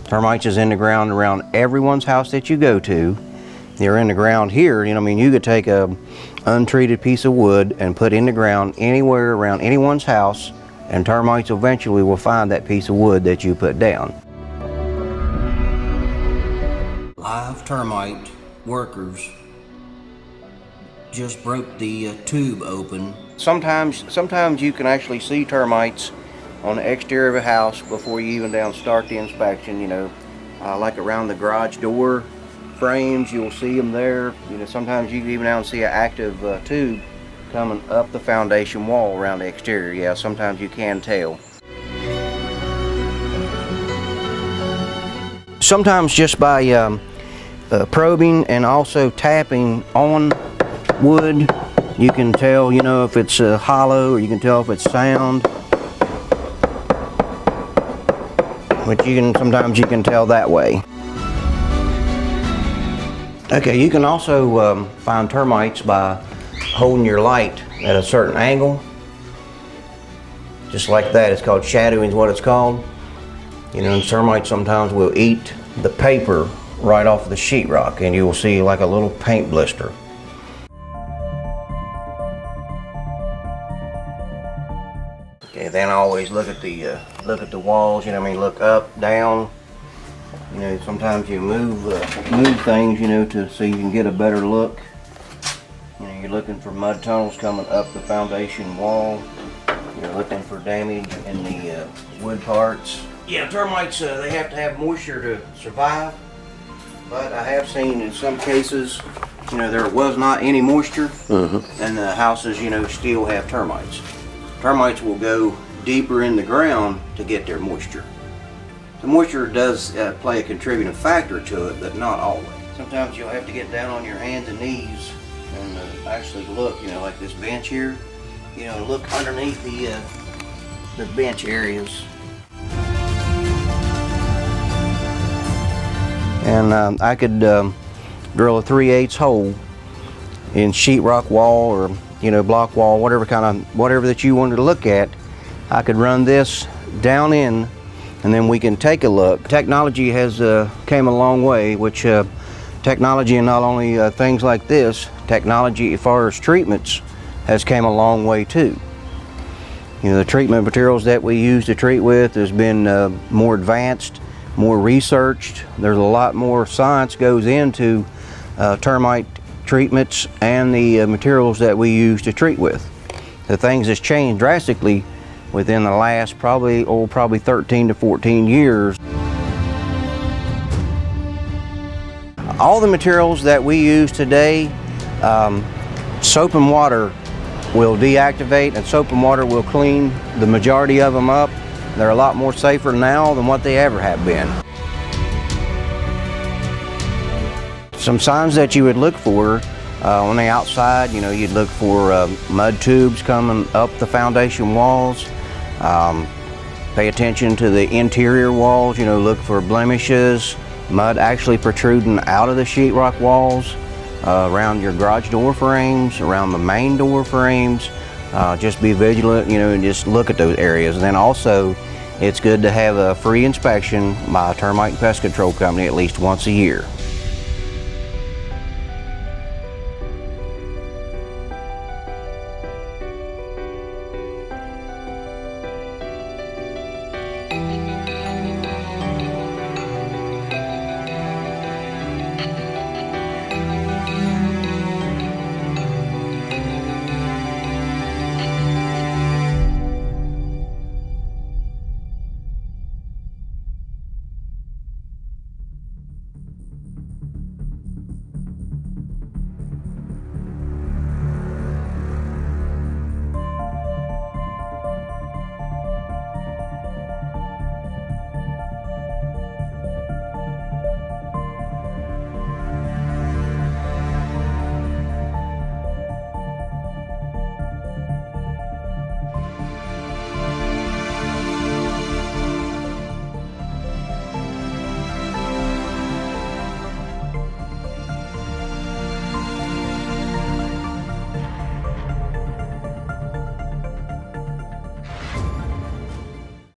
Termites is in the ground around everyone's house that you go to. They're in the ground here. I mean, you could take a untreated piece of wood and put in the ground anywhere around anyone's house, and termites eventually will find that piece of wood that you put down. Live termite workers just broke the tube open. Sometimes you can actually see termites on the exterior of a house before you even start the inspection, like around the garage door frames, you'll see them there. Sometimes you can even see an active tube coming up the foundation wall around the exterior. Yeah, sometimes you can tell. Sometimes just by probing and also tapping on wood, you can tell, if it's hollow, or you can tell if it's sound. But sometimes you can tell that way. Okay, you can also find termites by holding your light at a certain angle. Just like that. It's called shadowing is what it's called. And termites sometimes will eat the paper right off of the sheetrock, and you will see like a little paint blister. Okay, then I always look at the walls. Look up, down. Sometimes you move things, so you can get a better look. You're looking for mud tunnels coming up the foundation wall. You're looking for damage in the wood parts. Yeah, termites, they have to have moisture to survive. But I have seen in some cases, there was not any moisture, and the houses, still have termites. Termites will go deeper in the ground to get their moisture. The moisture does play a contributing factor to it, but not always. Sometimes you'll have to get down on your hands and knees and actually look, like this bench here. Look underneath the bench areas. And I could drill a 3/8 hole in sheetrock wall or block wall, whatever that you wanted to look at. I could run this down in, and then we can take a look. Technology has came a long way, which technology and not only things like this, technology as far as treatments has came a long way too. The treatment materials that we use to treat with has been more advanced, more researched. There's a lot more science goes into termite treatments and the materials that we use to treat with. The things has changed drastically within the last probably 13 to 14 years. All the materials that we use today, soap and water will deactivate, and soap and water will clean the majority of them up. They're a lot more safer now than what they ever have been. Some signs that you would look for on the outside, you'd look for mud tubes coming up the foundation walls. Pay attention to the interior walls, look for blemishes, mud actually protruding out of the sheetrock walls, around your garage door frames, around the main door frames. Just be vigilant, and just look at those areas. And then also, it's good to have a free inspection by a termite and pest control company at least once a year.